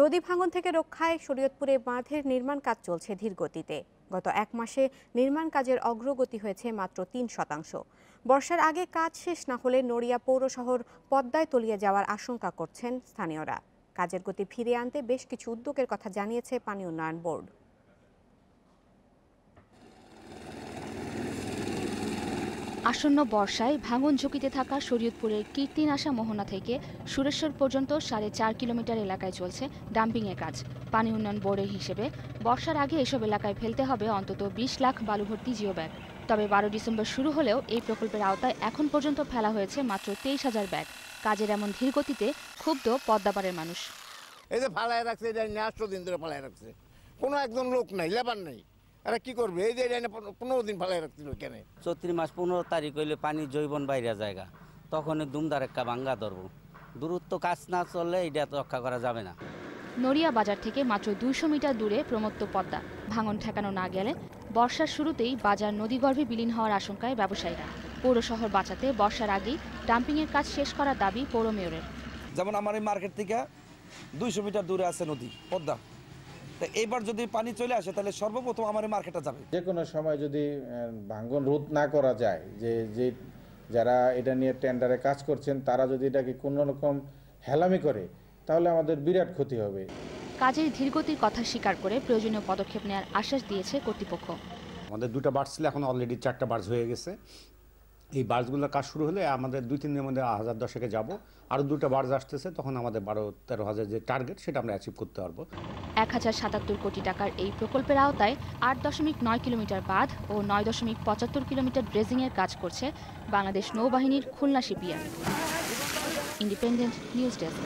নদী ভাঙন থেকে রক্ষায় শরীয়তপুরে বাঁধের নির্মাণ কাজ চলছে ধীর গতিতে। গত এক মাসে নির্মাণ কাজের অগ্রগতি হয়েছে মাত্র ৩%। বর্ষার আগে কাজ শেষ না হলে নড়িয়া পৌর শহর পদ্মায় তলিয়ে যাওয়ার আশঙ্কা করছেন স্থানীয়রা। কাজের গতি ফিরিয়ে আনতে বেশ কিছু উদ্যোগের কথা জানিয়েছে পানি উন্নয়ন বোর্ড। আসন্ন বর্ষায় ভাঙন ঝুঁকিতে থাকা শরীয়তপুরের কীর্তিনাশা মোহনা থেকে সুরেশ্বর পর্যন্ত 4.5 কিলোমিটার এলাকায় চলছে ডাম্পিংয়ের কাজ। পানি উন্নয়ন বোর্ডের হিসেবে বর্ষার আগে এসব এলাকায় ফেলতে হবে অন্তত 20 লাখ বালুভর্তি জিও ব্যাগ। তবে 12 ডিসেম্বর শুরু হলেও এই প্রকল্পের আওতায় এখন পর্যন্ত ফেলা হয়েছে মাত্র 23,000 ব্যাগ। কাজের এমন ধীর গতিতে ক্ষুব্ধ পদ্মাপাড়ের মানুষ। এই যে ফালায় রাখছে, এটা 8 দিন ধরে ফালায় রাখছে, কোনো একজন লোক নাই, লেবার নাই, এরা কি করবে? এই যে 15 দিন ফালায় রাখছিল কেন? চৈত্র মাস 15 তারিখ হইলে পানি জৈবন বাইরে জায়গা, তখন দুমদার একটা ভাঙ্গা ধরবো। দূরত্ব কাজ না চললে এটা রক্ষা করা যাবে না। নড়িয়া বাজার থেকে মাত্র 200 মিটার দূরে প্রমত্ত পদ্মা। ভাঙন ঠেকানো না গেলে বর্ষার শুরুতেই বাজার নদীগর্ভে বিলীন হওয়ার আশঙ্কায় ব্যবসায়ীরা। পৌর শহর বাঁচাতে বর্ষার আগেই ডাম্পিংয়ের কাজ শেষ করার দাবি পৌর মেয়রের। যেমন আমার এই মার্কেট থেকে 200 মিটার দূরে আছে নদী পদ্মা, তা এইবার যদি পানি চলে আসে তাহলে সর্বপ্রথম আমার এই মার্কেটটা যাবে। যে কোনো সময় যদি ভাঙন রোধ না করা যায়, যে যারা এটা নিয়ে টেন্ডারে কাজ করছেন তারা যদি এটাকে কোনো রকম হেলামি করে, তাহলে আমাদের বিরাট ক্ষতি হবে। কাজের ধীরগতির কথা স্বীকার করে প্রয়োজনীয় পদক্ষেপ নেওয়ার আশ্বাস দিয়েছে কর্তৃপক্ষ। আমাদের 2টা বার্জ ছিল, এখন অলরেডি 4টা বার্জ হয়ে গেছে। এই বার্জগুলোর কাজ শুরু হলে আমাদের 2-3 দিনের মধ্যে 1010-এ যাবো। আরও 2টা বার্জ আসতেছে, তখন আমাদের 12-13 হাজার যে টার্গেট সেটা আমরা অ্যাচিভ করতে পারবো। 1077 কোটি টাকার এই প্রকল্পের আওতায় 8.9 কিলোমিটার বাঁধ ও 9.75 কিলোমিটার ড্রেজিংয়ের কাজ করছে বাংলাদেশ নৌবাহিনীর Khulna shipyard. Independent news desk.